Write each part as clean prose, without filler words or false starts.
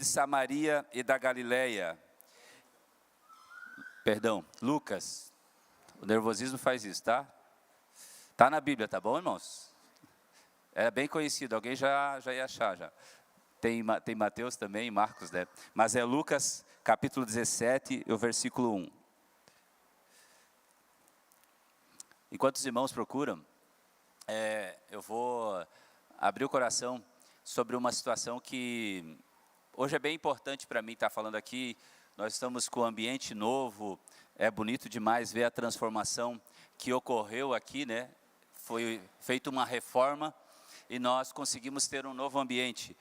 Samaria e da Galileia. Perdão, Lucas. O nervosismo faz isso, tá? Tá na Bíblia, tá bom, irmãos? É bem conhecido, alguém já ia achar já. Tem Mateus também, Marcos, né? Mas é Lucas, capítulo 17, o versículo 1. Enquanto os irmãos procuram, eu vou abrir o coração sobre uma situação que hoje é bem importante para mim estar falando aqui. Nós estamos com um ambiente novo, é bonito demais ver a transformação que ocorreu aqui, né? Foi feita uma reforma e nós conseguimos ter um novo ambiente.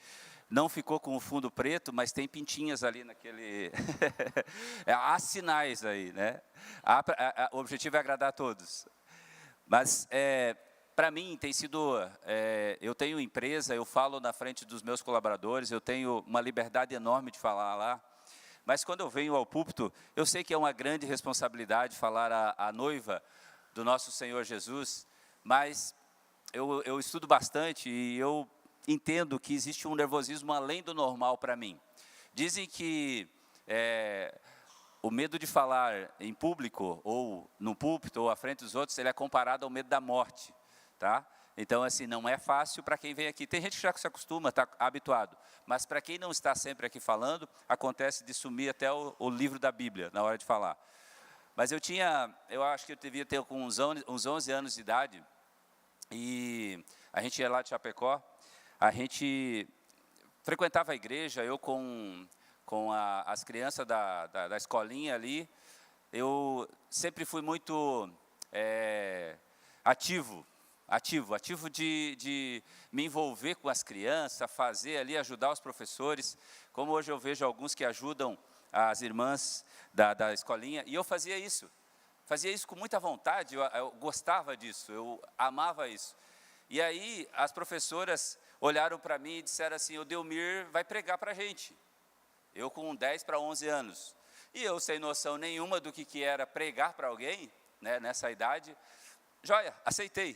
Não ficou com o fundo preto, mas tem pintinhas ali naquele... Há sinais aí, né? O objetivo é agradar a todos. Mas, para mim, tem sido... eu tenho empresa, eu falo na frente dos meus colaboradores, eu tenho uma liberdade enorme de falar lá. Mas, quando eu venho ao púlpito, eu sei que é uma grande responsabilidade falar à noiva do nosso Senhor Jesus, mas eu estudo bastante e eu entendo que existe um nervosismo além do normal para mim. Dizem que o medo de falar em público, ou no púlpito, ou à frente dos outros, ele é comparado ao medo da morte, tá? Então, assim, não é fácil para quem vem aqui. Tem gente que já se acostuma, está habituado. Mas para quem não está sempre aqui falando, acontece de sumir até o livro da Bíblia, na hora de falar. Mas eu acho que eu devia ter com uns 11 anos de idade, e a gente ia lá de Chapecó, a gente frequentava a igreja, eu com as crianças da escolinha ali, eu sempre fui muito ativo de me envolver com as crianças, fazer ali, ajudar os professores, como hoje eu vejo alguns que ajudam as irmãs da escolinha, e eu fazia isso com muita vontade, eu gostava disso, eu amava isso. E aí as professoras olharam para mim e disseram assim: o Delmir vai pregar para a gente. Eu com 10 para 11 anos. E eu sem noção nenhuma do que era pregar para alguém, né, nessa idade, joia, aceitei.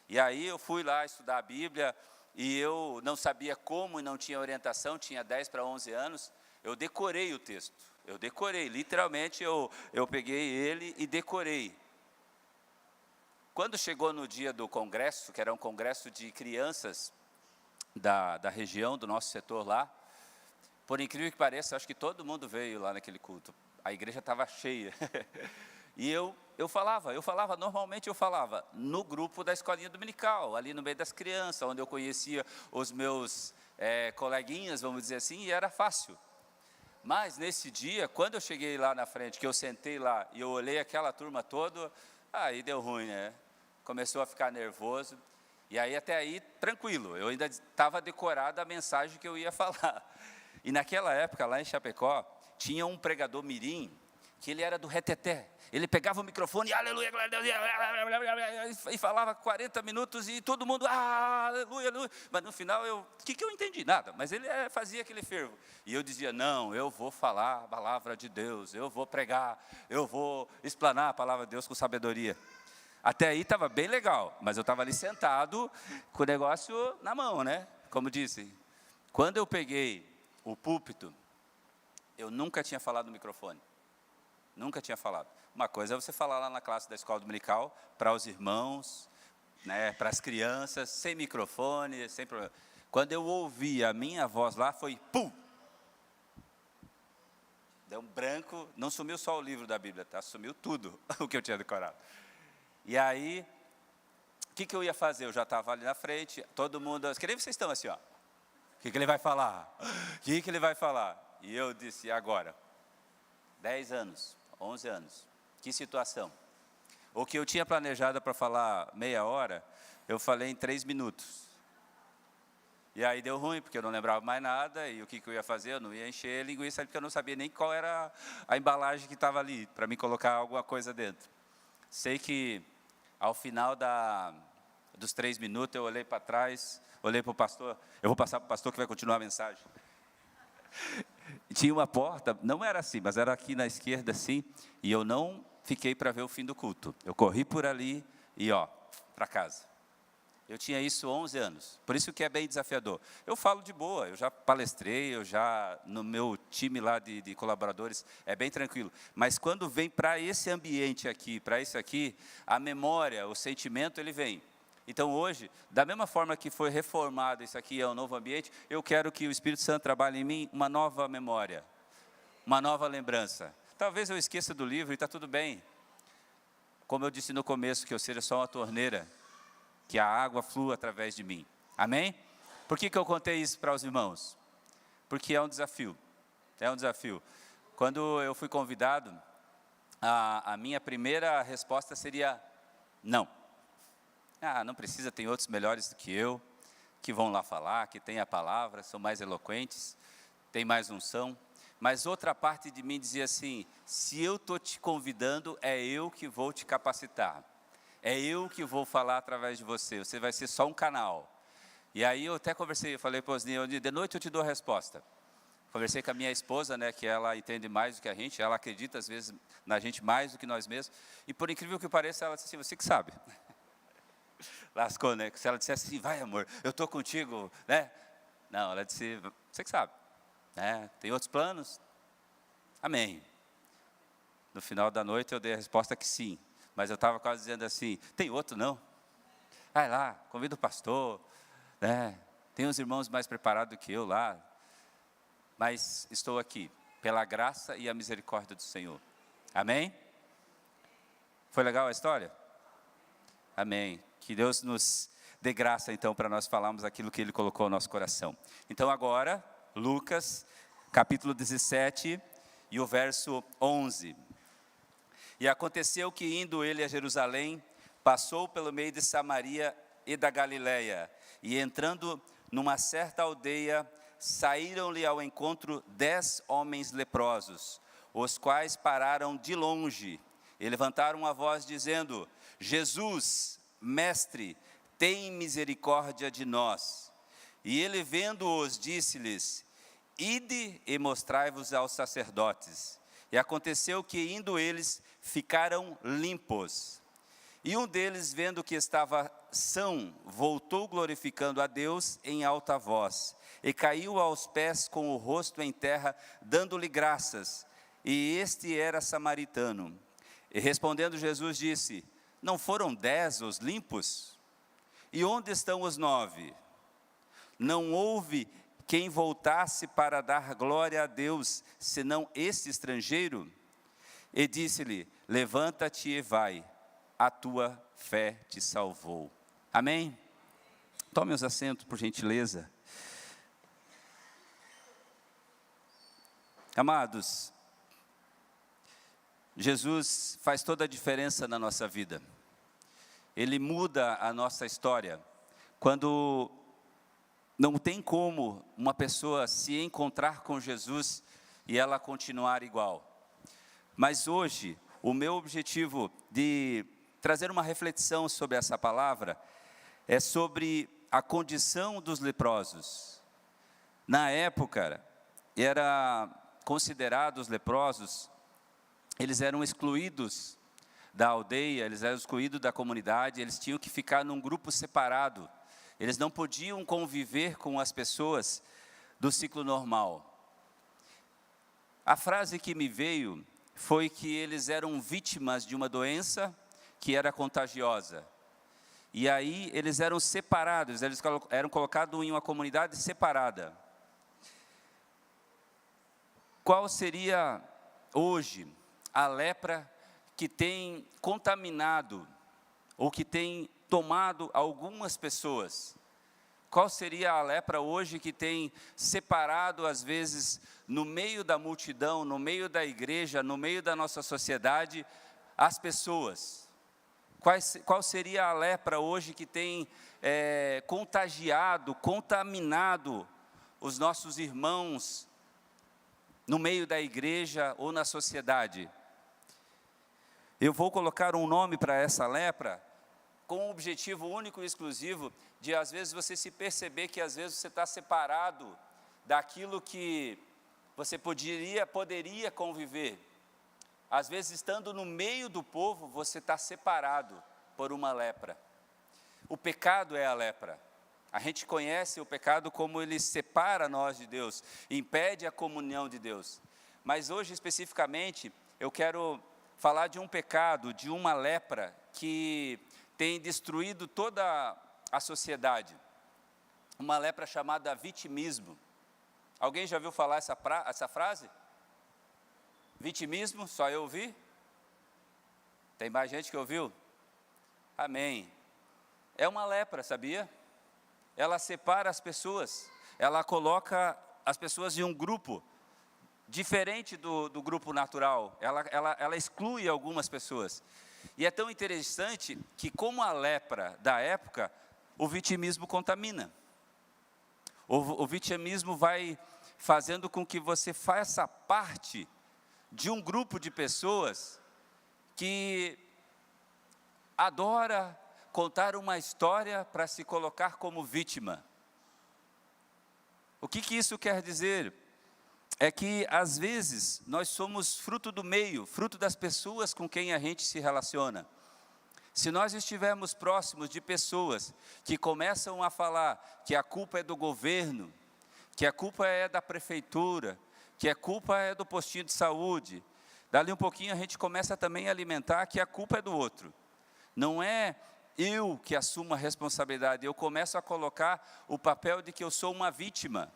E aí eu fui lá estudar a Bíblia, e eu não sabia como e não tinha orientação, tinha 10 para 11 anos, eu decorei o texto. Eu decorei, literalmente eu peguei ele e decorei. Quando chegou no dia do congresso, que era um congresso de crianças da região, do nosso setor lá, por incrível que pareça, acho que todo mundo veio lá naquele culto. A igreja estava cheia. E eu falava, normalmente eu falava no grupo da escolinha dominical, ali no meio das crianças, onde eu conhecia os meus coleguinhas, vamos dizer assim, e era fácil. Mas nesse dia, quando eu cheguei lá na frente, que eu sentei lá e eu olhei aquela turma toda, aí deu ruim, né? Começou a ficar nervoso, e aí até aí tranquilo, eu ainda estava decorada a mensagem que eu ia falar. E naquela época, lá em Chapecó, tinha um pregador mirim, que ele era do reteté. Ele pegava o microfone, aleluia, e falava 40 minutos, e todo mundo, aleluia, aleluia. Mas no final, o que eu entendi? Nada, mas ele fazia aquele fervo. E eu dizia: não, eu vou falar a palavra de Deus, eu vou pregar, eu vou explanar a palavra de Deus com sabedoria. Até aí estava bem legal, mas eu estava ali sentado, com o negócio na mão, né? Como disse, quando eu peguei o púlpito, eu nunca tinha falado no microfone. Nunca tinha falado. Uma coisa é você falar lá na classe da escola dominical, para os irmãos, né, para as crianças, sem microfone, sem problema. Quando eu ouvi a minha voz lá, foi pum! Deu um branco, não sumiu só o livro da Bíblia, tá? Sumiu tudo o que eu tinha decorado. E aí, o que eu ia fazer? Eu já estava ali na frente, todo mundo, que nem vocês estão assim, ó. O que ele vai falar? O que ele vai falar? E eu disse: e agora? 10 anos, 11 anos, que situação. O que eu tinha planejado para falar meia hora, eu falei em 3 minutos. E aí deu ruim, porque eu não lembrava mais nada, e o que eu ia fazer? Eu não ia encher linguiça, porque eu não sabia nem qual era a embalagem que estava ali, para mim colocar alguma coisa dentro. Sei que, ao final dos 3 minutos, eu olhei para trás, olhei para o pastor, eu vou passar para o pastor que vai continuar a mensagem. Tinha uma porta, não era assim, mas era aqui na esquerda assim, e eu não fiquei para ver o fim do culto. Eu corri por ali e para casa. Eu tinha isso 11 anos, por isso que é bem desafiador. Eu falo de boa, eu já palestrei, no meu time lá de colaboradores, é bem tranquilo. Mas quando vem para esse ambiente aqui, para isso aqui, a memória, o sentimento, ele vem. Então hoje, da mesma forma que foi reformado isso aqui, é um novo ambiente, eu quero que o Espírito Santo trabalhe em mim uma nova memória, uma nova lembrança. Talvez eu esqueça do livro e está tudo bem. Como eu disse no começo, que eu seja só uma torneira, que a água flua através de mim. Amém? Por que eu contei isso para os irmãos? Porque é um desafio. É um desafio. Quando eu fui convidado, a minha primeira resposta seria não. Não precisa, tem outros melhores do que eu, que vão lá falar, que têm a palavra, são mais eloquentes, tem mais unção. Mas outra parte de mim dizia assim, se eu estou te convidando, é eu que vou te capacitar. É eu que vou falar através de você vai ser só um canal. E aí eu até conversei, eu falei para os Osni, de noite eu te dou a resposta. Conversei com a minha esposa, né, que ela entende mais do que a gente, ela acredita às vezes na gente mais do que nós mesmos. E por incrível que pareça, ela disse assim, você que sabe. Lascou, né? Se ela dissesse assim, vai amor, eu estou contigo, né? Não, ela disse, você que sabe. Tem outros planos? Amém. No final da noite eu dei a resposta que sim. Mas eu estava quase dizendo assim, tem outro não? Vai lá, convida o pastor, né? Tem uns irmãos mais preparados do que eu lá. Mas estou aqui, pela graça e a misericórdia do Senhor. Amém? Foi legal a história? Amém. Que Deus nos dê graça então para nós falarmos aquilo que Ele colocou no nosso coração. Então agora, Lucas, capítulo 17 e o verso 11. E aconteceu que indo ele a Jerusalém, passou pelo meio de Samaria e da Galileia, e entrando numa certa aldeia, saíram-lhe ao encontro 10 homens leprosos, os quais pararam de longe, e levantaram a voz dizendo, Jesus, mestre, tem misericórdia de nós. E ele vendo-os, disse-lhes, ide e mostrai-vos aos sacerdotes. E aconteceu que indo eles, ficaram limpos. E um deles, vendo que estava são, voltou glorificando a Deus em alta voz, e caiu aos pés com o rosto em terra, dando-lhe graças. E este era samaritano. E respondendo Jesus disse, não foram 10 os limpos? E onde estão os 9? Não houve quem voltasse para dar glória a Deus, senão este estrangeiro? E disse-lhe, levanta-te e vai, a tua fé te salvou. Amém? Tome os assentos, por gentileza. Amados, Jesus faz toda a diferença na nossa vida. Ele muda a nossa história. Quando não tem como uma pessoa se encontrar com Jesus e ela continuar igual. Mas hoje, o meu objetivo de trazer uma reflexão sobre essa palavra é sobre a condição dos leprosos. Na época, era considerado os leprosos, eles eram excluídos da aldeia, eles eram excluídos da comunidade, eles tinham que ficar num grupo separado. Eles não podiam conviver com as pessoas do ciclo normal. A frase que me veio foi que eles eram vítimas de uma doença que era contagiosa. E aí eles eram separados, eles eram colocados em uma comunidade separada. Qual seria hoje a lepra que tem contaminado ou que tem tomado algumas pessoas? Qual seria a lepra hoje que tem separado, às vezes, no meio da multidão, no meio da igreja, no meio da nossa sociedade, as pessoas? Qual seria a lepra hoje que tem contagiado, contaminado os nossos irmãos no meio da igreja ou na sociedade? Eu vou colocar um nome para essa lepra, com o objetivo único e exclusivo de, às vezes, você se perceber que, às vezes, você está separado daquilo que você poderia conviver. Às vezes, estando no meio do povo, você está separado por uma lepra. O pecado é a lepra. A gente conhece o pecado como ele separa nós de Deus, impede a comunhão de Deus. Mas hoje, especificamente, eu quero falar de um pecado, de uma lepra que tem destruído toda a sociedade. Uma lepra chamada vitimismo. Alguém já ouviu falar essa frase? Vitimismo, só eu ouvi? Tem mais gente que ouviu? Amém. É uma lepra, sabia? Ela separa as pessoas, ela coloca as pessoas em um grupo diferente do grupo natural, ela exclui algumas pessoas. E é tão interessante que, como a lepra da época, o vitimismo contamina. O vitimismo vai fazendo com que você faça parte de um grupo de pessoas que adora contar uma história para se colocar como vítima. O que isso quer dizer? É que, às vezes, nós somos fruto do meio, fruto das pessoas com quem a gente se relaciona. Se nós estivermos próximos de pessoas que começam a falar que a culpa é do governo, que a culpa é da prefeitura, que a culpa é do postinho de saúde, dali um pouquinho a gente começa também a alimentar que a culpa é do outro. Não é eu que assumo a responsabilidade, eu começo a colocar o papel de que eu sou uma vítima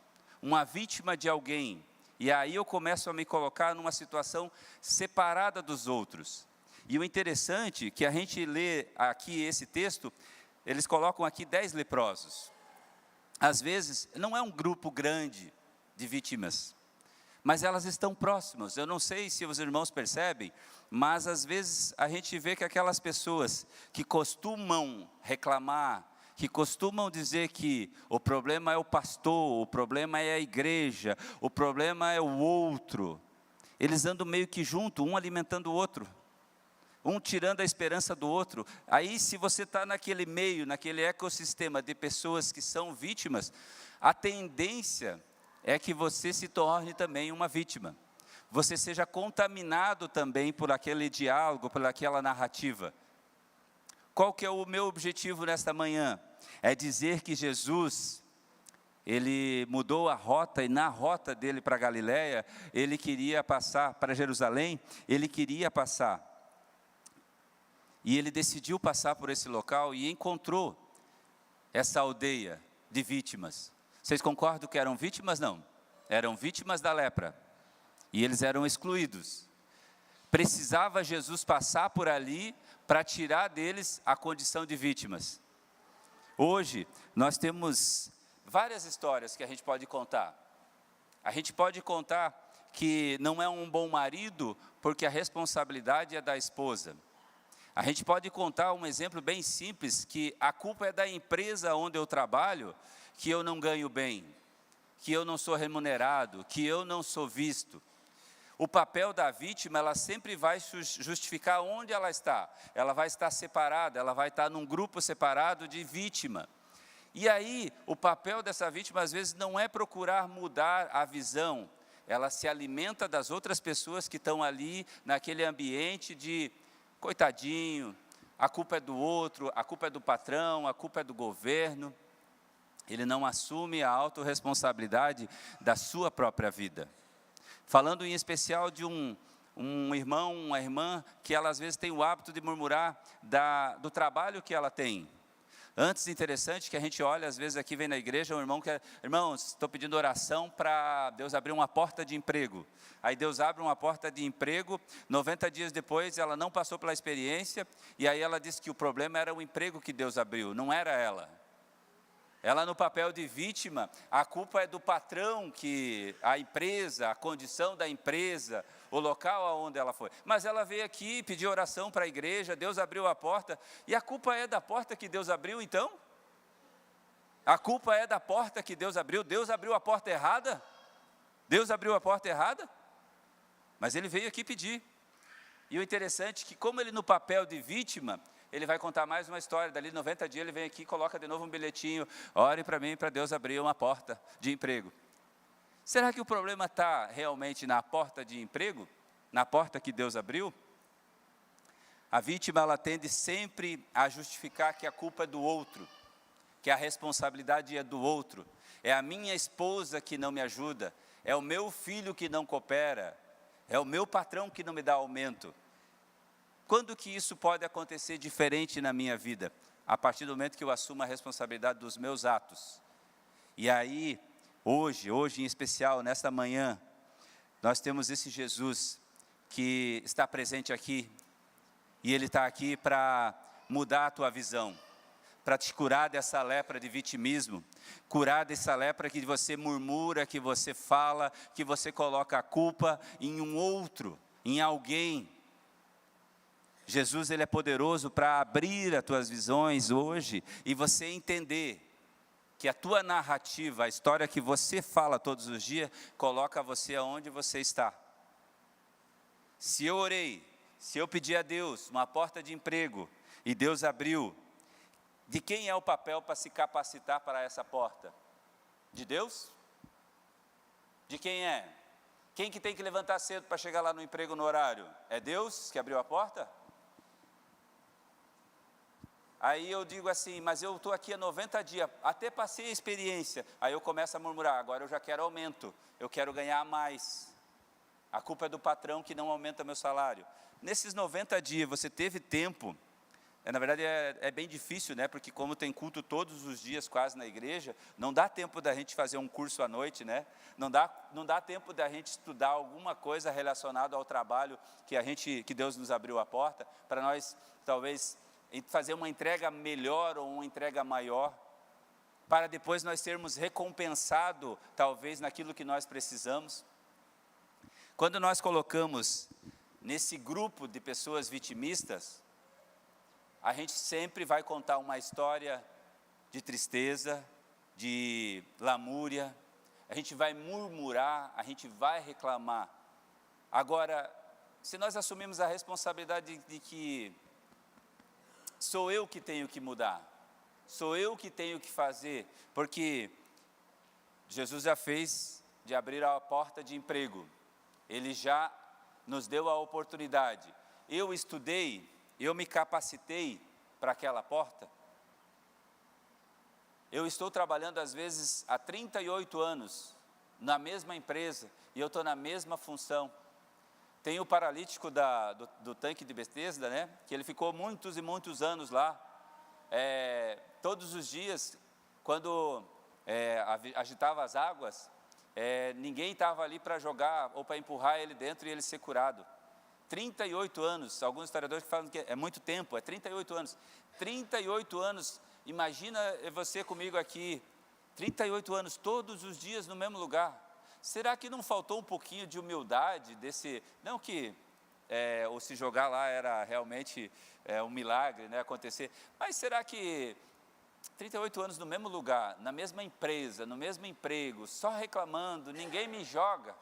de alguém. E aí eu começo a me colocar numa situação separada dos outros. E o interessante é que a gente lê aqui esse texto, eles colocam aqui 10 leprosos. Às vezes, não é um grupo grande de vítimas, mas elas estão próximas. Eu não sei se os irmãos percebem, mas às vezes a gente vê que aquelas pessoas que costumam reclamar, que costumam dizer que o problema é o pastor, o problema é a igreja, o problema é o outro, eles andam meio que junto, um alimentando o outro, um tirando a esperança do outro. Aí, se você está naquele meio, naquele ecossistema de pessoas que são vítimas, a tendência é que você se torne também uma vítima. Você seja contaminado também por aquele diálogo, por aquela narrativa. Qual que é o meu objetivo nesta manhã? É dizer que Jesus, ele mudou a rota, e na rota dele para Galiléia, ele queria passar para Jerusalém, ele queria passar. E ele decidiu passar por esse local e encontrou essa aldeia de vítimas. Vocês concordam que eram vítimas? Não. Eram vítimas da lepra. E eles eram excluídos. Precisava Jesus passar por ali para tirar deles a condição de vítimas. Hoje, nós temos várias histórias que a gente pode contar. A gente pode contar que não é um bom marido porque a responsabilidade é da esposa. A gente pode contar um exemplo bem simples, que a culpa é da empresa onde eu trabalho, que eu não ganho bem, que eu não sou remunerado, que eu não sou visto. O papel da vítima, ela sempre vai justificar onde ela está. Ela vai estar separada, ela vai estar num grupo separado de vítima. E aí, o papel dessa vítima, às vezes, não é procurar mudar a visão. Ela se alimenta das outras pessoas que estão ali, naquele ambiente de coitadinho, a culpa é do outro, a culpa é do patrão, a culpa é do governo. Ele não assume a autorresponsabilidade da sua própria vida. Falando em especial de um irmão, uma irmã, que ela às vezes tem o hábito de murmurar do trabalho que ela tem. Antes, interessante que a gente olha, às vezes aqui vem na igreja, um irmão que irmãos, estou pedindo oração para Deus abrir uma porta de emprego. Aí Deus abre uma porta de emprego, 90 dias depois ela não passou pela experiência, e aí ela disse que o problema era o emprego que Deus abriu, não era ela. Ela, no papel de vítima, a culpa é do patrão, que a empresa, a condição da empresa, o local aonde ela foi. Mas ela veio aqui pedir oração para a igreja, Deus abriu a porta, e a culpa é da porta que Deus abriu então? A culpa é da porta que Deus abriu a porta errada? Deus abriu a porta errada? Mas ele veio aqui pedir. E o interessante é que, como ele no papel de vítima, ele vai contar mais uma história, dali 90 dias ele vem aqui e coloca de novo um bilhetinho, ore para mim, para Deus abrir uma porta de emprego. Será que o problema está realmente na porta de emprego? Na porta que Deus abriu? A vítima, ela tende sempre a justificar que a culpa é do outro, que a responsabilidade é do outro. É a minha esposa que não me ajuda, é o meu filho que não coopera, é o meu patrão que não me dá aumento. Quando que isso pode acontecer diferente na minha vida? A partir do momento que eu assumo a responsabilidade dos meus atos. E aí, hoje em especial, nesta manhã, nós temos esse Jesus que está presente aqui, e Ele está aqui para mudar a tua visão, para te curar dessa lepra de vitimismo, curar dessa lepra que você murmura, que você fala, que você coloca a culpa em um outro, em alguém. Jesus, Ele é poderoso para abrir as tuas visões hoje e você entender que a tua narrativa, a história que você fala todos os dias, coloca você aonde você está. Se eu orei, se eu pedi a Deus uma porta de emprego e Deus abriu, de quem é o papel para se capacitar para essa porta? De Deus? De quem é? Quem que tem que levantar cedo para chegar lá no emprego no horário? É Deus que abriu a porta? Aí eu digo assim, mas eu estou aqui há 90 dias, até passei a experiência. Aí eu começo a murmurar, agora eu já quero aumento, eu quero ganhar mais. A culpa é do patrão que não aumenta meu salário. Nesses 90 dias, você teve tempo, na verdade é bem difícil, né? Porque como tem culto todos os dias quase na igreja, não dá tempo da gente fazer um curso à noite, né? Não dá tempo da gente estudar alguma coisa relacionada ao trabalho que Deus nos abriu a porta, para nós talvez fazer uma entrega melhor ou uma entrega maior, para depois nós sermos recompensados, talvez, naquilo que nós precisamos. Quando nós colocamos nesse grupo de pessoas vitimistas, a gente sempre vai contar uma história de tristeza, de lamúria, a gente vai murmurar, a gente vai reclamar. Agora, se nós assumimos a responsabilidade de que sou eu que tenho que mudar, sou eu que tenho que fazer, porque Jesus já fez de abrir a porta de emprego, Ele já nos deu a oportunidade. Eu estudei, eu me capacitei para aquela porta. Eu estou trabalhando às vezes há 38 anos, na mesma empresa, e eu estou na mesma função. Tem o paralítico do tanque de Betesda, né? Que ele ficou muitos e muitos anos lá. Todos os dias, quando agitava as águas, ninguém estava ali para jogar ou para empurrar ele dentro e ele ser curado. 38 anos, alguns historiadores falam que é muito tempo, 38 anos. 38 anos, imagina você comigo aqui, 38 anos, todos os dias no mesmo lugar. Será que não faltou um pouquinho de humildade desse, não que ou se jogar lá era realmente um milagre, né, acontecer, mas será que 38 anos no mesmo lugar, na mesma empresa, no mesmo emprego, só reclamando, ninguém me joga,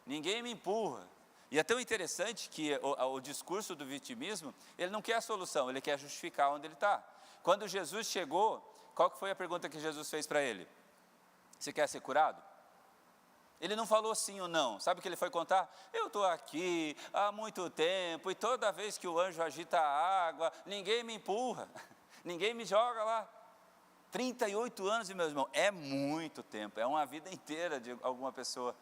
ninguém me empurra. E é tão interessante que o discurso do vitimismo, ele não quer a solução, ele quer justificar onde ele está. Quando Jesus chegou, qual que foi a pergunta que Jesus fez para ele? Você quer ser curado? Ele não falou sim ou não. Sabe o que ele foi contar? Eu estou aqui há muito tempo e toda vez que o anjo agita a água, ninguém me empurra, ninguém me joga lá. 38 anos, meus irmãos, é muito tempo, é uma vida inteira de alguma pessoa.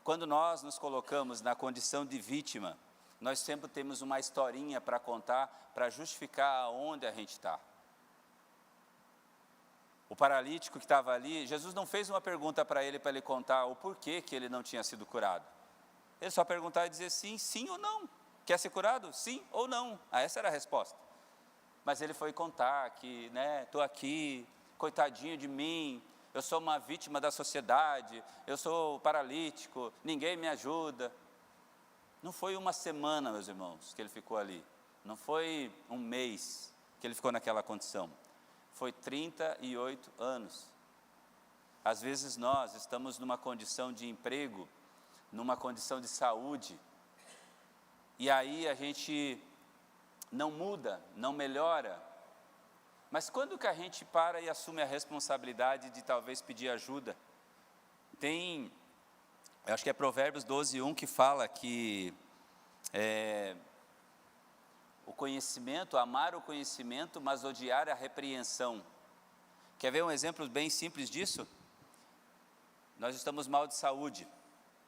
Quando nós nos colocamos na condição de vítima, nós sempre temos uma historinha para contar, para justificar onde a gente está. O paralítico que estava ali, Jesus não fez uma pergunta para ele contar o porquê que ele não tinha sido curado. Ele só perguntava e dizia sim, sim ou não. Quer ser curado? Sim ou não. Essa era a resposta. Mas ele foi contar que, estou aqui, coitadinho de mim, eu sou uma vítima da sociedade, eu sou paralítico, ninguém me ajuda. Não foi uma semana, meus irmãos, que ele ficou ali. Não foi um mês que ele ficou naquela condição. Foi 38 anos. Às vezes nós estamos numa condição de emprego, numa condição de saúde, e aí a gente não muda, não melhora. Mas quando que a gente para e assume a responsabilidade de talvez pedir ajuda? Eu acho que é Provérbios 12:1 que fala que o conhecimento, amar o conhecimento, mas odiar a repreensão. Quer ver um exemplo bem simples disso? Nós estamos mal de saúde.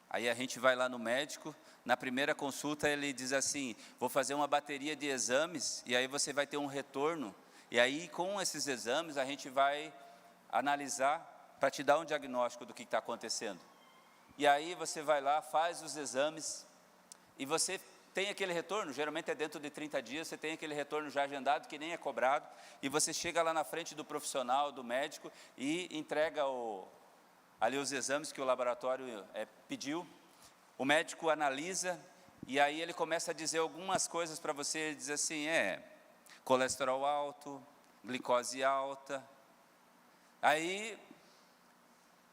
Aí a gente vai lá no médico, na primeira consulta ele diz assim, vou fazer uma bateria de exames, e aí você vai ter um retorno, e aí com esses exames a gente vai analisar para te dar um diagnóstico do que está acontecendo. E aí você vai lá, faz os exames, e você tem aquele retorno, geralmente é dentro de 30 dias, você tem aquele retorno já agendado, que nem é cobrado, e você chega lá na frente do profissional, do médico, e entrega ali os exames que o laboratório pediu. O médico analisa, e aí ele começa a dizer algumas coisas para você, ele diz assim, colesterol alto, glicose alta. Aí,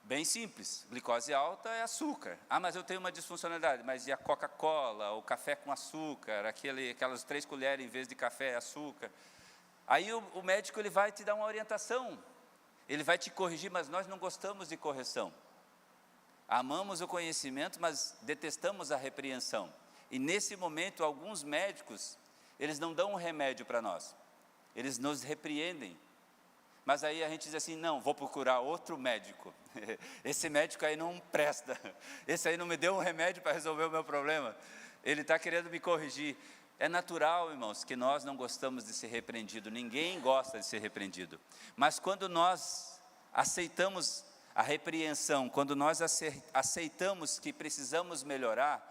bem simples, glicose alta é açúcar. Ah, mas eu tenho uma disfuncionalidade, mas e a Coca-Cola, o café com açúcar, aquelas 3 colheres em vez de café é açúcar. Aí o médico ele vai te dar uma orientação, ele vai te corrigir, mas nós não gostamos de correção. Amamos o conhecimento, mas detestamos a repreensão. E nesse momento, alguns médicos, eles não dão um remédio para nós, eles nos repreendem. Mas aí a gente diz assim, não, vou procurar outro médico. Esse médico aí não presta. Esse aí não me deu um remédio para resolver o meu problema. Ele está querendo me corrigir. É natural, irmãos, que nós não gostamos de ser repreendido. Ninguém gosta de ser repreendido. Mas quando nós aceitamos a repreensão, quando nós aceitamos que precisamos melhorar,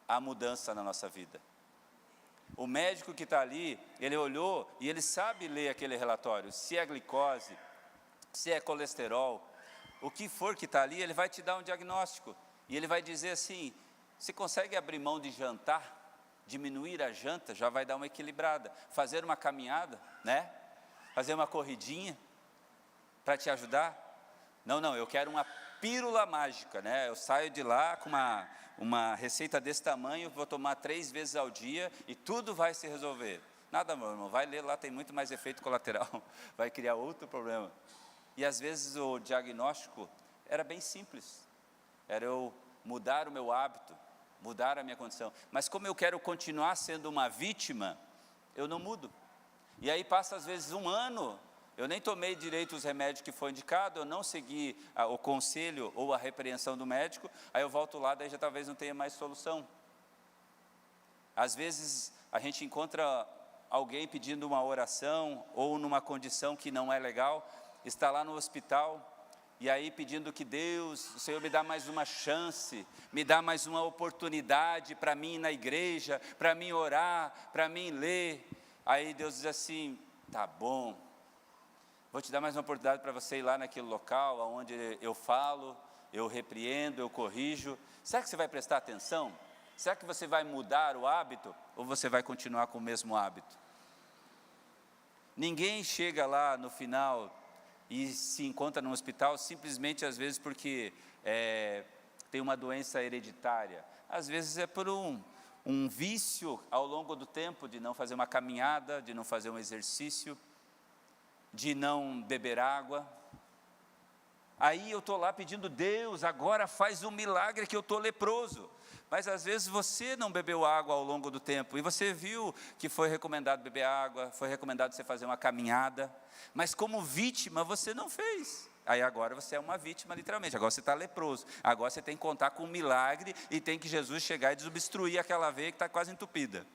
há mudança na nossa vida. O médico que está ali, ele olhou e ele sabe ler aquele relatório, se é glicose, se é colesterol, o que for que está ali, ele vai te dar um diagnóstico, e ele vai dizer assim, você consegue abrir mão de jantar, diminuir a janta, já vai dar uma equilibrada, fazer uma caminhada, né? Fazer uma corridinha, para te ajudar? Não, eu quero uma pílula mágica, né? Eu saio de lá com uma receita desse tamanho, vou tomar 3 vezes ao dia e tudo vai se resolver. Nada, meu irmão, vai ler lá, tem muito mais efeito colateral, vai criar outro problema. E às vezes o diagnóstico era bem simples, era eu mudar o meu hábito, mudar a minha condição. Mas como eu quero continuar sendo uma vítima, eu não mudo. E aí passa às vezes 1 ano, eu nem tomei direito os remédios que foi indicado, eu não segui o conselho ou a repreensão do médico, aí eu volto lá, daí já talvez não tenha mais solução. Às vezes a gente encontra alguém pedindo uma oração, ou numa condição que não é legal, está lá no hospital, e aí pedindo que Deus, o Senhor me dá mais uma chance, me dá mais uma oportunidade para mim ir na igreja, para mim orar, para mim ler. Aí Deus diz assim, tá bom, vou te dar mais uma oportunidade para você ir lá naquele local onde eu falo, eu repreendo, eu corrijo. Será que você vai prestar atenção? Será que você vai mudar o hábito? Ou você vai continuar com o mesmo hábito? Ninguém chega lá no final e se encontra no hospital simplesmente às vezes porque tem uma doença hereditária. Às vezes é por um vício ao longo do tempo de não fazer uma caminhada, de não fazer um exercício, de não beber água. Aí eu estou lá pedindo, Deus, agora faz um milagre que eu estou leproso. Mas às vezes você não bebeu água ao longo do tempo, e você viu que foi recomendado beber água, foi recomendado você fazer uma caminhada, mas como vítima você não fez. Aí agora você é uma vítima literalmente, agora você está leproso, agora você tem que contar com um milagre, e tem que Jesus chegar e desobstruir aquela veia que está quase entupida.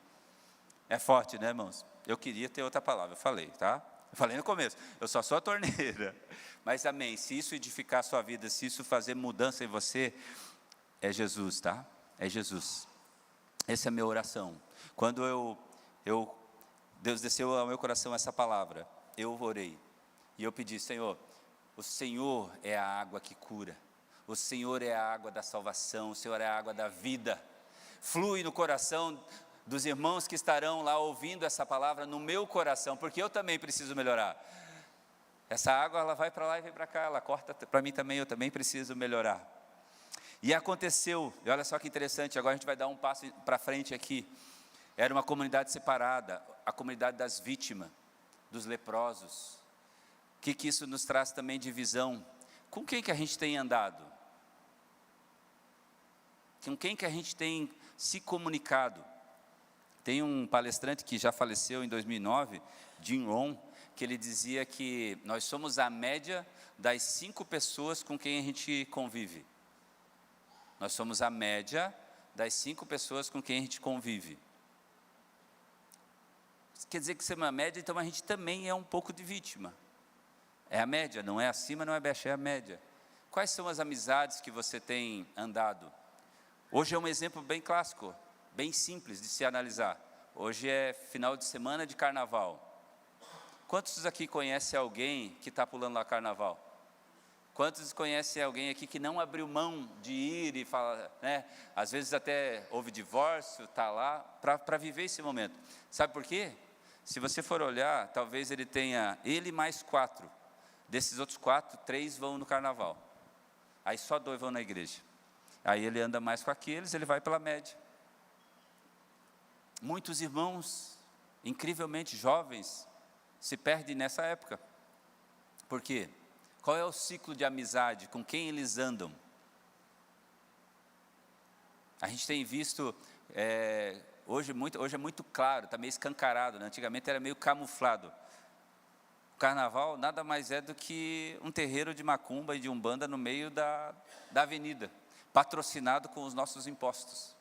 É forte, né, irmãos? Eu queria ter outra palavra, eu falei, tá? Eu falei no começo, eu só sou a torneira. Mas amém, se isso edificar a sua vida, se isso fazer mudança em você, é Jesus, tá? É Jesus. Essa é a minha oração. Quando Deus desceu ao meu coração essa palavra, eu orei. E eu pedi, Senhor, o Senhor é a água que cura. O Senhor é a água da salvação, o Senhor é a água da vida. Flui no coração dos irmãos que estarão lá ouvindo essa palavra no meu coração, porque eu também preciso melhorar. Essa água, ela vai para lá e vem para cá, ela corta para mim também, eu também preciso melhorar. E aconteceu, e olha só que interessante, agora a gente vai dar um passo para frente aqui. Era uma comunidade separada, a comunidade das vítimas, dos leprosos. O que isso nos traz também de visão? Com quem que a gente tem andado? Com quem que a gente tem se comunicado? Tem um palestrante que já faleceu em 2009, Jim Rohn, que ele dizia que nós somos a média das 5 pessoas com quem a gente convive. Nós somos a média das 5 pessoas com quem a gente convive. Quer dizer que ser uma média, então a gente também é um pouco de vítima. É a média, não é acima, não é abaixo, é a média. Quais são as amizades que você tem andado? Hoje é um exemplo bem clássico, bem simples de se analisar. Hoje é final de semana de carnaval. Quantos aqui conhecem alguém que está pulando lá carnaval? Quantos conhecem alguém aqui que não abriu mão de ir e falar, né? Às vezes até houve divórcio, está lá, para viver esse momento. Sabe por quê? Se você for olhar, talvez ele tenha, ele mais 4. Desses outros 4, 3 vão no carnaval. Aí só 2 vão na igreja. Aí ele anda mais com aqueles, ele vai pela média. Muitos irmãos, incrivelmente jovens, se perdem nessa época. Por quê? Qual é o ciclo de amizade? Com quem eles andam? A gente tem visto, hoje é muito claro, está meio escancarado, né? Antigamente era meio camuflado. O carnaval nada mais é do que um terreiro de macumba e de umbanda no meio da avenida, patrocinado com os nossos impostos.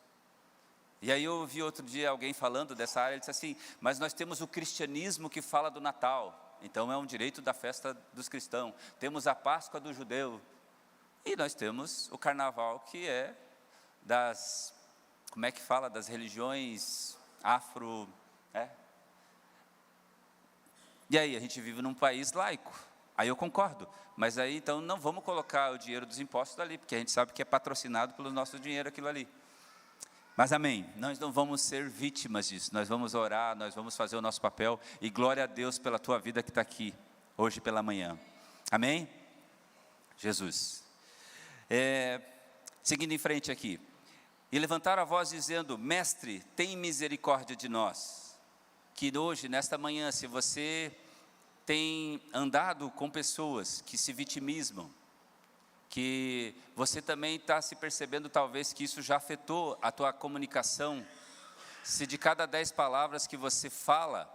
E aí eu ouvi outro dia alguém falando dessa área, ele disse assim, mas nós temos o cristianismo que fala do Natal, então é um direito da festa dos cristãos. Temos a Páscoa do judeu, e nós temos o carnaval que é das, como é que fala, das religiões afro, E aí, a gente vive num país laico, aí eu concordo, mas aí então não vamos colocar o dinheiro dos impostos ali, porque a gente sabe que é patrocinado pelo nosso dinheiro aquilo ali. Mas amém, nós não vamos ser vítimas disso, nós vamos orar, nós vamos fazer o nosso papel, e glória a Deus pela tua vida que está aqui, hoje pela manhã. Amém? Jesus. Seguindo em frente aqui, e levantaram a voz dizendo, mestre, tem misericórdia de nós. Que hoje, nesta manhã, se você tem andado com pessoas que se vitimizam, que você também está se percebendo talvez que isso já afetou a tua comunicação, se de cada 10 palavras que você fala,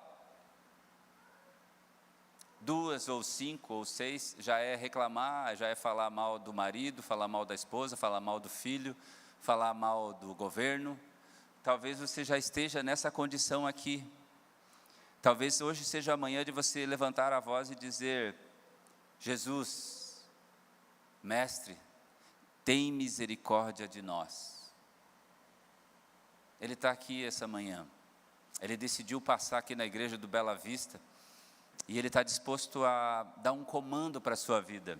2 ou 5 ou 6 já é reclamar, já é falar mal do marido, falar mal da esposa, falar mal do filho, falar mal do governo, talvez você já esteja nessa condição aqui. Talvez hoje seja a manhã de você levantar a voz e dizer, Jesus, mestre, tem misericórdia de nós. Ele está aqui essa manhã, ele decidiu passar aqui na igreja do Bela Vista, e ele está disposto a dar um comando para a sua vida.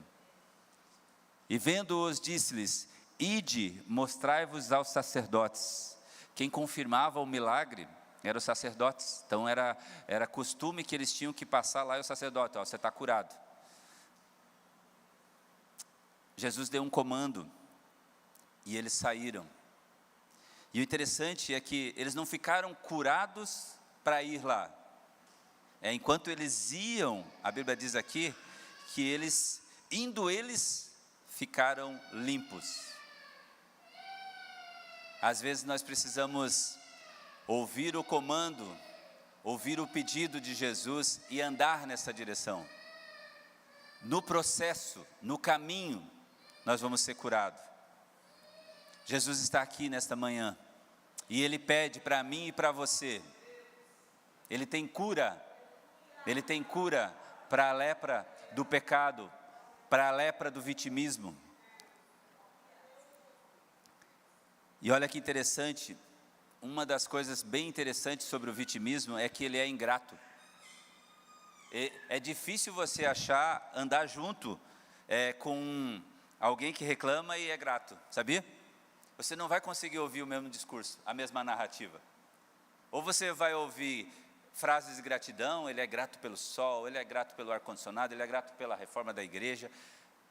E vendo-os, disse-lhes, ide, mostrai-vos aos sacerdotes. Quem confirmava o milagre eram os sacerdotes, então era costume que eles tinham que passar lá e o sacerdote, você está curado. Jesus deu um comando, e eles saíram. E o interessante é que eles não ficaram curados para ir lá. Enquanto eles iam, a Bíblia diz aqui, que eles ficaram limpos. Às vezes nós precisamos ouvir o comando, ouvir o pedido de Jesus e andar nessa direção. No processo, no caminho, nós vamos ser curados. Jesus está aqui nesta manhã, e Ele pede para mim e para você. Ele tem cura para a lepra do pecado, para a lepra do vitimismo. E olha que interessante, uma das coisas bem interessantes sobre o vitimismo é que ele é ingrato. É difícil você andar junto com alguém que reclama e é grato, sabia? Você não vai conseguir ouvir o mesmo discurso, a mesma narrativa. Ou você vai ouvir frases de gratidão, ele é grato pelo sol, ele é grato pelo ar-condicionado, ele é grato pela reforma da igreja,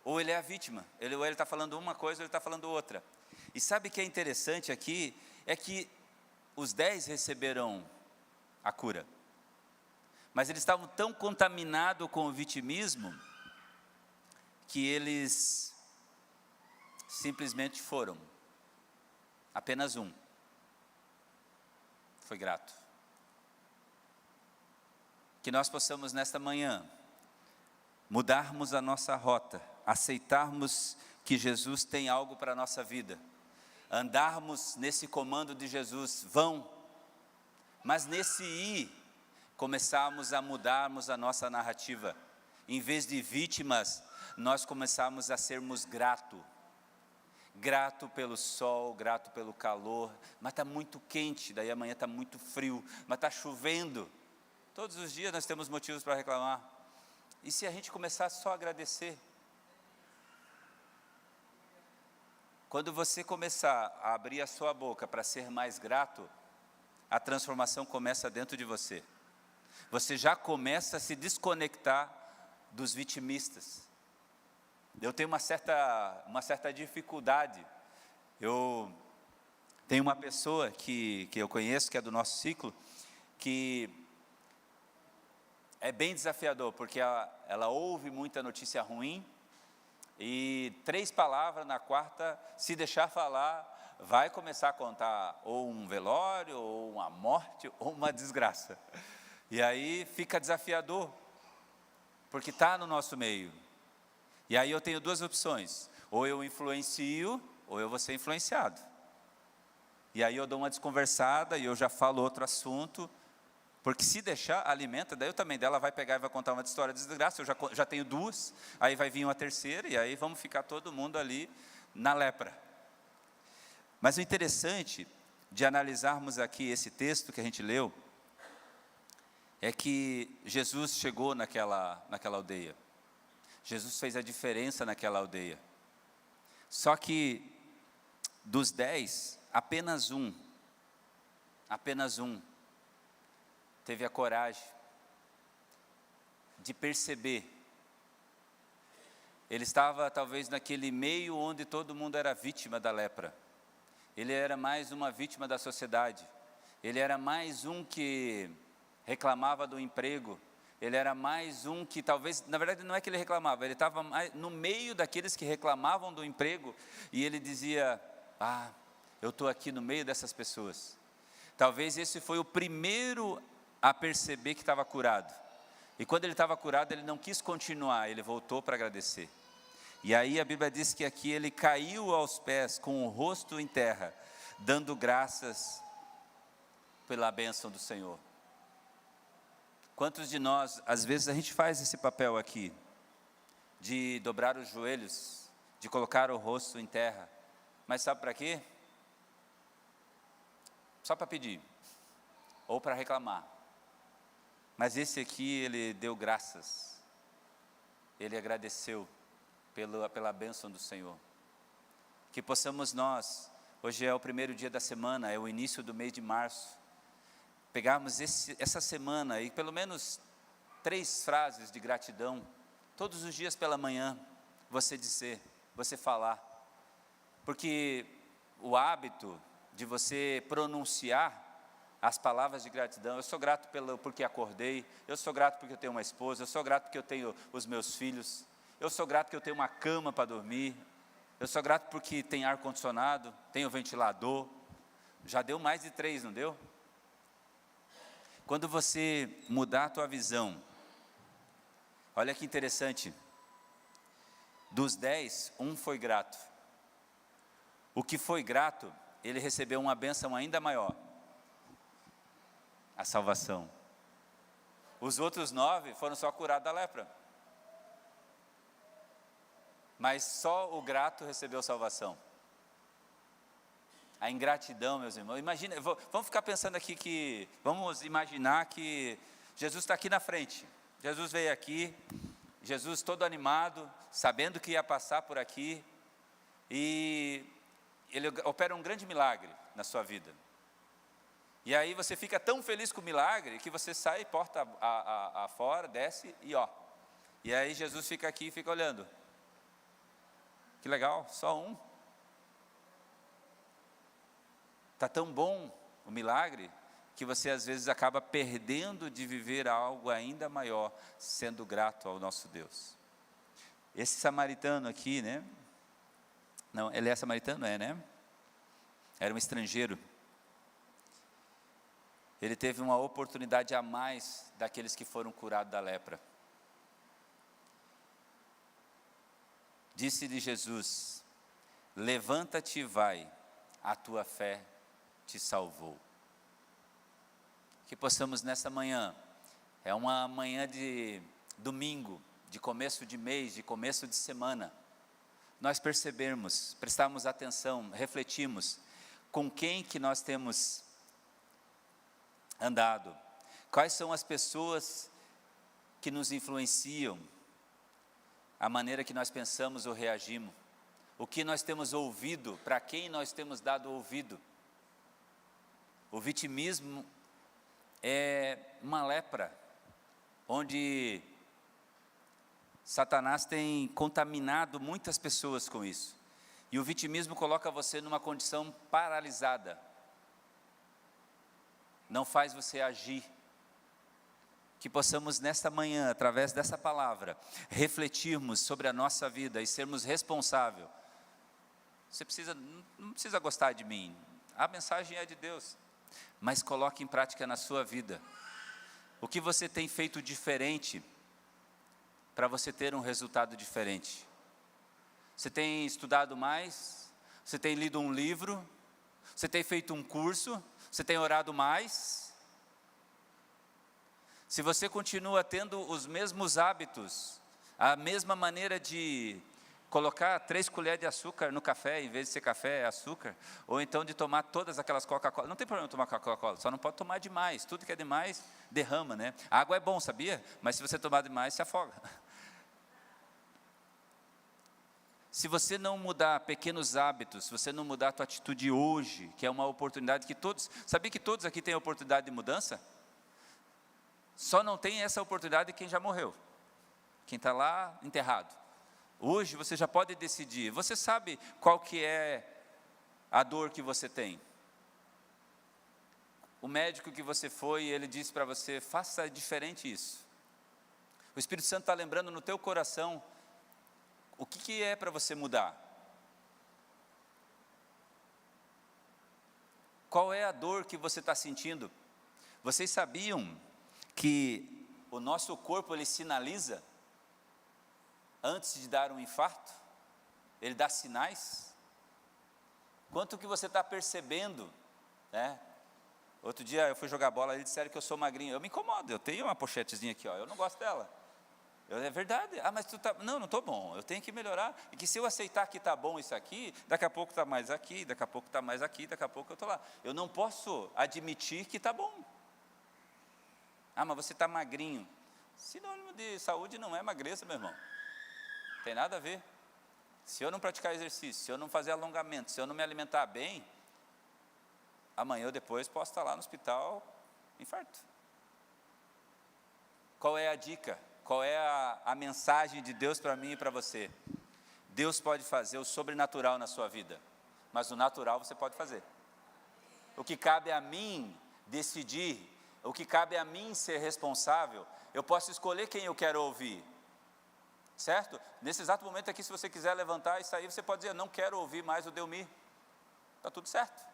ou ele é a vítima, ele está falando uma coisa, ou ele está falando outra. E sabe o que é interessante aqui? É que os 10 receberam a cura, mas eles estavam tão contaminados com o vitimismo, que eles simplesmente foram. Apenas um foi grato. que nós possamos nesta manhã mudarmos a nossa rota, aceitarmos que Jesus tem algo para a nossa vida, andarmos nesse comando de Jesus, vão, mas nesse ir, começarmos a mudarmos a nossa narrativa, em vez de vítimas, nós começamos a sermos grato pelo sol, grato pelo calor, mas está muito quente, daí amanhã está muito frio, mas está chovendo, todos os dias nós temos motivos para reclamar, e se a gente começar só a agradecer? Quando você começar a abrir a sua boca para ser mais grato, a transformação começa dentro de você. Você já começa a se desconectar dos vitimistas. Eu tenho uma certa dificuldade. Eu tenho uma pessoa que eu conheço, que é do nosso ciclo, que é bem desafiador, porque ela ouve muita notícia ruim, e 3 palavras, na quarta, se deixar falar, vai começar a contar ou um velório, ou uma morte, ou uma desgraça. E aí fica desafiador, porque está no nosso meio. E aí eu tenho 2 opções, ou eu influencio, ou eu vou ser influenciado. E aí eu dou uma desconversada, e eu já falo outro assunto, porque se deixar, alimenta, daí eu também dela vai pegar e vai contar uma história de desgraça, eu já tenho 2, aí vai vir uma terceira, e aí vamos ficar todo mundo ali na lepra. Mas o interessante de analisarmos aqui esse texto que a gente leu, é que Jesus chegou naquela aldeia, Jesus fez a diferença naquela aldeia, só que dos 10, apenas um, teve a coragem de perceber. Ele estava talvez naquele meio onde todo mundo era vítima da lepra. Ele era mais uma vítima da sociedade. Ele era mais um que reclamava do emprego. Ele era mais um que talvez, na verdade não é que ele reclamava, ele estava no meio daqueles que reclamavam do emprego. E ele dizia, eu estou aqui no meio dessas pessoas. Talvez esse foi o primeiro a perceber que estava curado, e quando ele estava curado, ele não quis continuar, ele voltou para agradecer, e aí a Bíblia diz que aqui ele caiu aos pés, com o rosto em terra, dando graças pela bênção do Senhor. Quantos de nós, às vezes a gente faz esse papel aqui, de dobrar os joelhos, de colocar o rosto em terra, mas sabe para quê? Só para pedir, ou para reclamar. Mas esse aqui, ele deu graças, ele agradeceu pela bênção do Senhor. Que possamos nós, hoje é o primeiro dia da semana, é o início do mês de março, pegarmos essa semana e pelo menos 3 frases de gratidão, todos os dias pela manhã, você dizer, você falar, porque o hábito de você pronunciar as palavras de gratidão, eu sou grato porque acordei, eu sou grato porque eu tenho uma esposa, eu sou grato porque eu tenho os meus filhos, eu sou grato porque eu tenho uma cama para dormir, eu sou grato porque tem ar-condicionado, tenho ventilador, já deu mais de 3, não deu? Quando você mudar a tua visão, olha que interessante, dos 10, um foi grato, o que foi grato, ele recebeu uma bênção ainda maior, a salvação. Os outros 9 foram só curados da lepra. Mas só o grato recebeu salvação. A ingratidão, meus irmãos. Imagina, vamos ficar pensando aqui vamos imaginar que Jesus está aqui na frente. Jesus veio aqui, Jesus todo animado, sabendo que ia passar por aqui, e Ele opera um grande milagre na sua vida. E aí você fica tão feliz com o milagre, que você sai, porta afora, desce e ó. E aí Jesus fica aqui e fica olhando. Que legal, só um. Está tão bom o milagre, que você às vezes acaba perdendo de viver algo ainda maior, sendo grato ao nosso Deus. Esse samaritano aqui, né? Não, ele é samaritano, né? Era um estrangeiro. ele teve uma oportunidade a mais daqueles que foram curados da lepra. Disse-lhe Jesus: levanta-te e vai, a tua fé te salvou. Que possamos nessa manhã, é uma manhã de domingo, de começo de mês, de começo de semana, nós percebermos, prestarmos atenção, refletimos, com quem que nós temos andado, quais são as pessoas que nos influenciam, a maneira que nós pensamos ou reagimos, o que nós temos ouvido, para quem nós temos dado ouvido. O vitimismo é uma lepra, onde Satanás tem contaminado muitas pessoas com isso, e o vitimismo coloca você numa condição paralisada, não faz você agir. Que possamos nesta manhã, através dessa palavra, refletirmos sobre a nossa vida e sermos responsáveis. Você não precisa gostar de mim, a mensagem é de Deus, mas coloque em prática na sua vida. O que você tem feito diferente, para você ter um resultado diferente? Você tem estudado mais? Você tem lido um livro? Você tem feito um curso? Você tem orado mais? Se você continua tendo os mesmos hábitos, a mesma maneira de colocar 3 colheres de açúcar no café, em vez de ser café, é açúcar, ou então de tomar todas aquelas Coca-Cola, não tem problema tomar Coca-Cola, só não pode tomar demais, tudo que é demais derrama, né? A água é bom, sabia? Mas se você tomar demais, se afoga. Se você não mudar pequenos hábitos, se você não mudar a tua atitude hoje, que é uma oportunidade que todos, sabia que todos aqui têm a oportunidade de mudança? Só não tem essa oportunidade quem já morreu, quem está lá enterrado. Hoje você já pode decidir, você sabe qual que é a dor que você tem. O médico que você foi, ele disse para você, faça diferente isso. O Espírito Santo está lembrando no teu coração, o que é para você mudar? Qual é a dor que você está sentindo? Vocês sabiam que o nosso corpo, ele sinaliza antes de dar um infarto? Ele dá sinais? Quanto que você está percebendo, né? Outro dia eu fui jogar bola e disseram que eu sou magrinho. Eu me incomodo, eu tenho uma pochetezinha aqui, ó, eu não gosto dela. É verdade, mas tu tá, não estou bom, eu tenho que melhorar, e que se eu aceitar que está bom isso aqui, daqui a pouco está mais aqui, daqui a pouco está mais aqui, daqui a pouco eu estou lá. Eu não posso admitir que está bom. Mas você está magrinho. Sinônimo de saúde não é magreza, meu irmão. Tem nada a ver. Se eu não praticar exercício, se eu não fazer alongamento, se eu não me alimentar bem, amanhã ou depois posso estar lá no hospital, infarto. Qual é a dica? Qual é a mensagem de Deus para mim e para você? Deus pode fazer o sobrenatural na sua vida, mas o natural você pode fazer. O que cabe a mim decidir, o que cabe a mim ser responsável, eu posso escolher quem eu quero ouvir, certo? Nesse exato momento aqui, se você quiser levantar e sair, você pode dizer, não quero ouvir mais o Delmir, está tudo certo.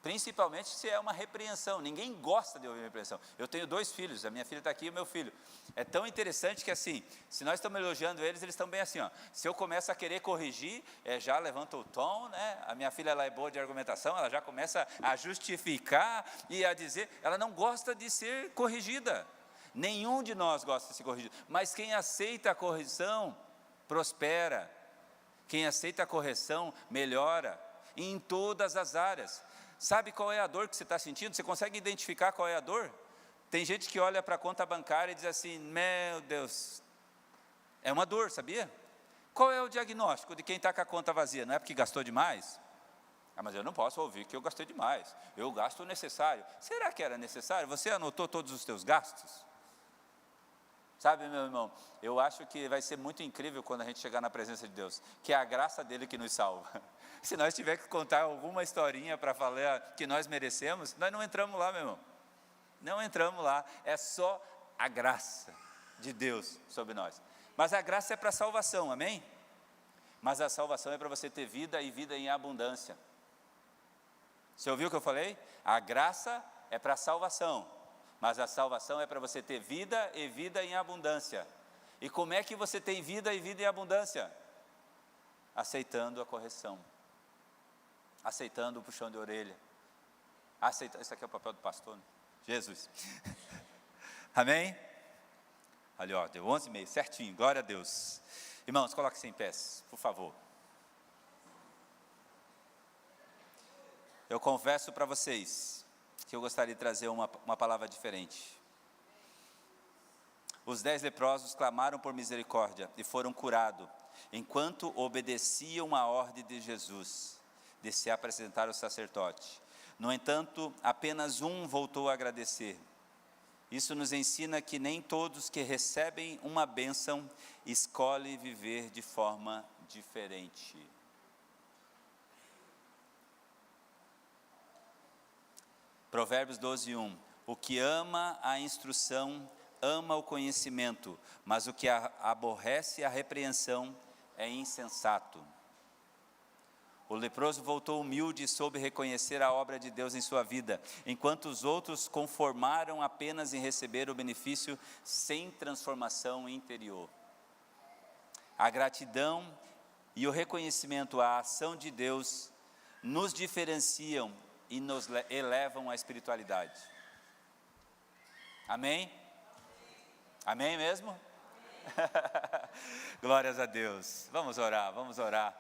Principalmente se é uma repreensão, ninguém gosta de ouvir repreensão. Eu tenho 2 filhos, a minha filha está aqui e o meu filho. É tão interessante que assim, se nós estamos elogiando eles estão bem assim, ó. Se eu começo a querer corrigir, já levanta o tom, né? A minha filha, ela é boa de argumentação, ela já começa a justificar e a dizer, ela não gosta de ser corrigida. Nenhum de nós gosta de ser corrigido, mas quem aceita a correção, prospera. Quem aceita a correção, melhora, em todas as áreas. Sabe qual é a dor que você está sentindo? Você consegue identificar qual é a dor? Tem gente que olha para a conta bancária e diz assim, meu Deus, é uma dor, sabia? Qual é o diagnóstico de quem está com a conta vazia? Não é porque gastou demais? Mas eu não posso ouvir que eu gastei demais, eu gasto o necessário. Será que era necessário? Você anotou todos os teus gastos? Sabe, meu irmão, eu acho que vai ser muito incrível quando a gente chegar na presença de Deus, que é a graça dele que nos salva. Se nós tiver que contar alguma historinha para falar que nós merecemos, nós não entramos lá, meu irmão. Não entramos lá, é só a graça de Deus sobre nós. Mas a graça é para salvação, amém? Mas a salvação é para você ter vida e vida em abundância. Você ouviu o que eu falei? A graça é para salvação, mas a salvação é para você ter vida e vida em abundância. E como é que você tem vida e vida em abundância? Aceitando a correção, aceitando o puxão de orelha, isso aqui é o papel do pastor, né? Jesus. Amém? Ali, ó, deu 11h30, certinho, glória a Deus. Irmãos, coloque-se em pés, por favor. Eu confesso para vocês que eu gostaria de trazer uma palavra diferente. Os 10 leprosos clamaram por misericórdia e foram curados, enquanto obedeciam a ordem de Jesus, de se apresentar ao sacerdote. No entanto, apenas um voltou a agradecer. Isso nos ensina que nem todos que recebem uma bênção escolhem viver de forma diferente. Provérbios 12:1. O que ama a instrução, ama o conhecimento, mas o que aborrece a repreensão é insensato. O leproso voltou humilde e soube reconhecer a obra de Deus em sua vida, enquanto os outros conformaram apenas em receber o benefício sem transformação interior. A gratidão e o reconhecimento à ação de Deus nos diferenciam e nos elevam à espiritualidade. Amém? Amém mesmo? Glórias a Deus. Vamos orar, vamos orar.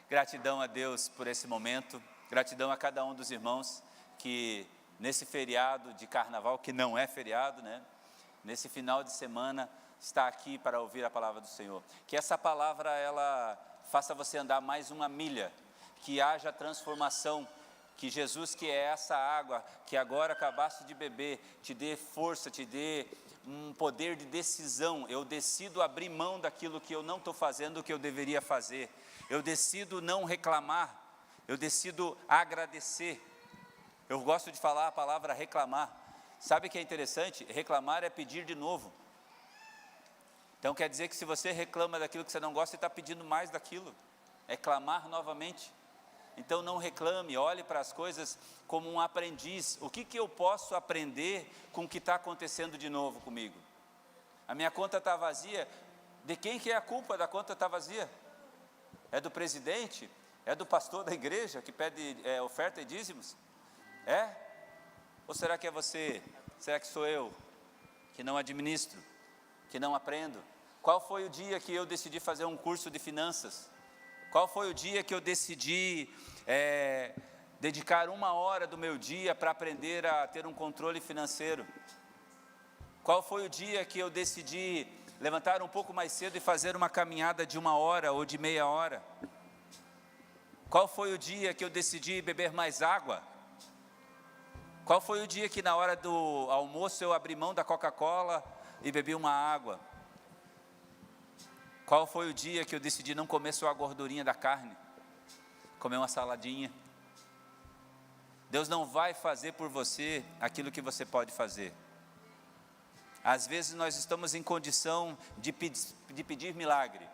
Gratidão a Deus por esse momento, gratidão a cada um dos irmãos que nesse feriado de carnaval, que não é feriado, né? Nesse final de semana, está aqui para ouvir a palavra do Senhor. Que essa palavra, ela faça você andar mais uma milha, que haja transformação, que Jesus, que é essa água que agora acabaste de beber, te dê força, te dê um poder de decisão. Eu decido abrir mão daquilo que eu não estou fazendo, o que eu deveria fazer. Eu decido não reclamar, eu decido agradecer. Eu gosto de falar a palavra reclamar. Sabe o que é interessante? Reclamar é pedir de novo. Então quer dizer que se você reclama daquilo que você não gosta, você está pedindo mais daquilo. É clamar novamente. Então não reclame, olhe para as coisas como um aprendiz. O que eu posso aprender com o que está acontecendo de novo comigo? A minha conta está vazia. De quem que é a culpa da conta estar vazia? É do presidente? É do pastor da igreja que pede oferta e dízimos? É? Ou será que é você? Será que sou eu que não administro, que não aprendo? Qual foi o dia que eu decidi fazer um curso de finanças? Qual foi o dia que eu decidi dedicar 1 hora do meu dia para aprender a ter um controle financeiro? Qual foi o dia que eu decidi levantar um pouco mais cedo e fazer uma caminhada de 1 hora ou de meia hora? Qual foi o dia que eu decidi beber mais água? Qual foi o dia que na hora do almoço eu abri mão da Coca-Cola e bebi uma água? Qual foi o dia que eu decidi não comer só a gordurinha da carne? Comer uma saladinha? Deus não vai fazer por você aquilo que você pode fazer. Às vezes nós estamos em condição de pedir milagre,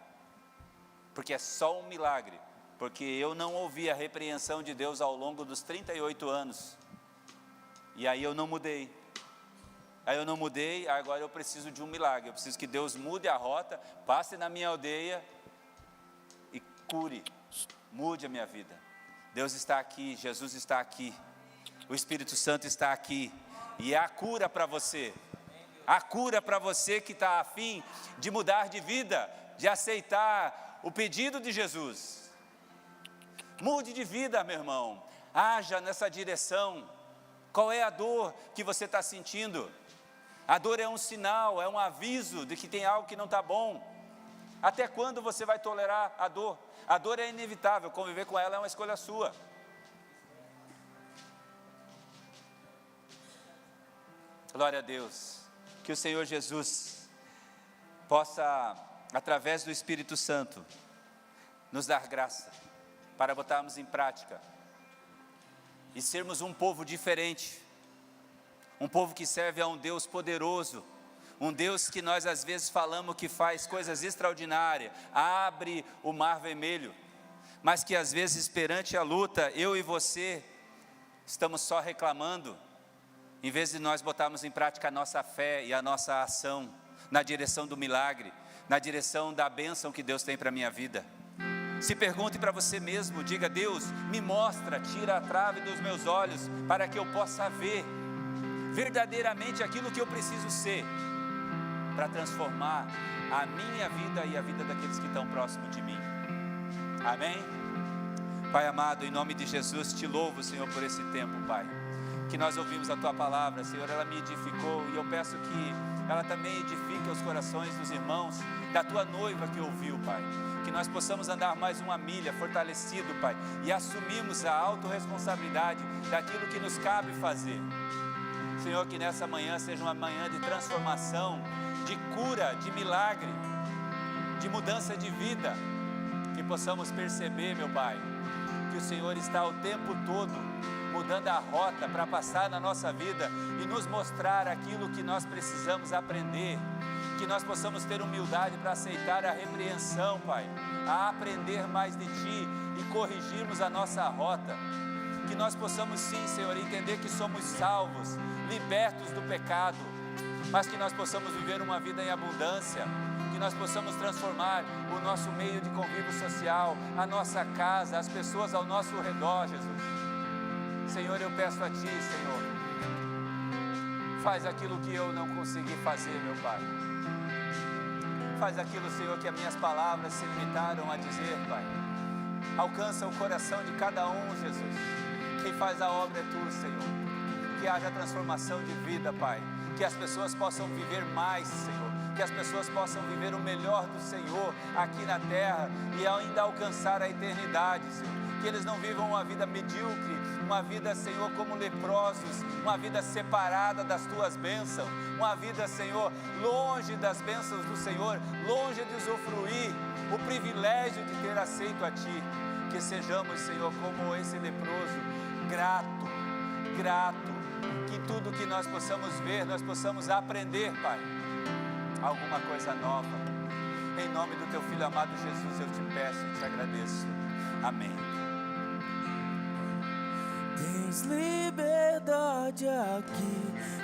porque é só um milagre, porque eu não ouvi a repreensão de Deus ao longo dos 38 anos, e aí eu não mudei. Agora eu preciso de um milagre, eu preciso que Deus mude a rota, passe na minha aldeia e mude a minha vida. Deus está aqui, Jesus está aqui, o Espírito Santo está aqui, e é a cura para você. A cura para você que está a fim de mudar de vida, de aceitar o pedido de Jesus. Mude de vida, meu irmão, haja nessa direção. Qual é a dor que você está sentindo? A dor é um sinal, é um aviso de que tem algo que não está bom. Até quando você vai tolerar a dor? A dor é inevitável, conviver com ela é uma escolha sua. Glória a Deus. Que o Senhor Jesus possa, através do Espírito Santo, nos dar graça para botarmos em prática e sermos um povo diferente, um povo que serve a um Deus poderoso, um Deus que nós às vezes falamos que faz coisas extraordinárias, abre o mar vermelho, mas que às vezes perante a luta, eu e você estamos só reclamando, Em vez de nós botarmos em prática a nossa fé e a nossa ação na direção do milagre, na direção da bênção que Deus tem para a minha vida. Se pergunte para você mesmo, diga: Deus, me mostra, tira a trave dos meus olhos, para que eu possa ver verdadeiramente aquilo que eu preciso ser, para transformar a minha vida e a vida daqueles que estão próximos de mim. Amém? Pai amado, em nome de Jesus, te louvo, Senhor, por esse tempo, Pai, que nós ouvimos a Tua palavra, Senhor. Ela me edificou, e eu peço que ela também edifique os corações dos irmãos, da Tua noiva que ouviu, Pai. Que nós possamos andar mais uma milha, fortalecido, Pai, e assumirmos a autorresponsabilidade daquilo que nos cabe fazer. Senhor, que nessa manhã seja uma manhã de transformação, de cura, de milagre, de mudança de vida. Que possamos perceber, meu Pai, que o Senhor está o tempo todo mudando a rota para passar na nossa vida e nos mostrar aquilo que nós precisamos aprender. Que nós possamos ter humildade para aceitar a repreensão, Pai, a aprender mais de Ti e corrigirmos a nossa rota. Que nós possamos sim, Senhor, entender que somos salvos, libertos do pecado, mas que nós possamos viver uma vida em abundância. Que nós possamos transformar o nosso meio de convívio social, a nossa casa, as pessoas ao nosso redor, Jesus. Senhor, eu peço a Ti, Senhor, faz aquilo que eu não consegui fazer, meu Pai. Faz aquilo, Senhor, que as minhas palavras se limitaram a dizer, Pai. Alcança o coração de cada um, Jesus. Quem faz a obra é Tu, Senhor. Que haja transformação de vida, Pai. Que as pessoas possam viver mais, Senhor. Que as pessoas possam viver o melhor do Senhor aqui na terra e ainda alcançar a eternidade, Senhor. Que eles não vivam uma vida medíocre, uma vida, Senhor, como leprosos, uma vida separada das Tuas bênçãos, uma vida, Senhor, longe das bênçãos do Senhor, longe de usufruir o privilégio de ter aceito a Ti. Que sejamos, Senhor, como esse leproso, grato, que tudo que nós possamos ver, nós possamos aprender, Pai, alguma coisa nova. Em nome do Teu Filho amado Jesus, eu te peço e te agradeço. Amém. Tens liberdade aqui,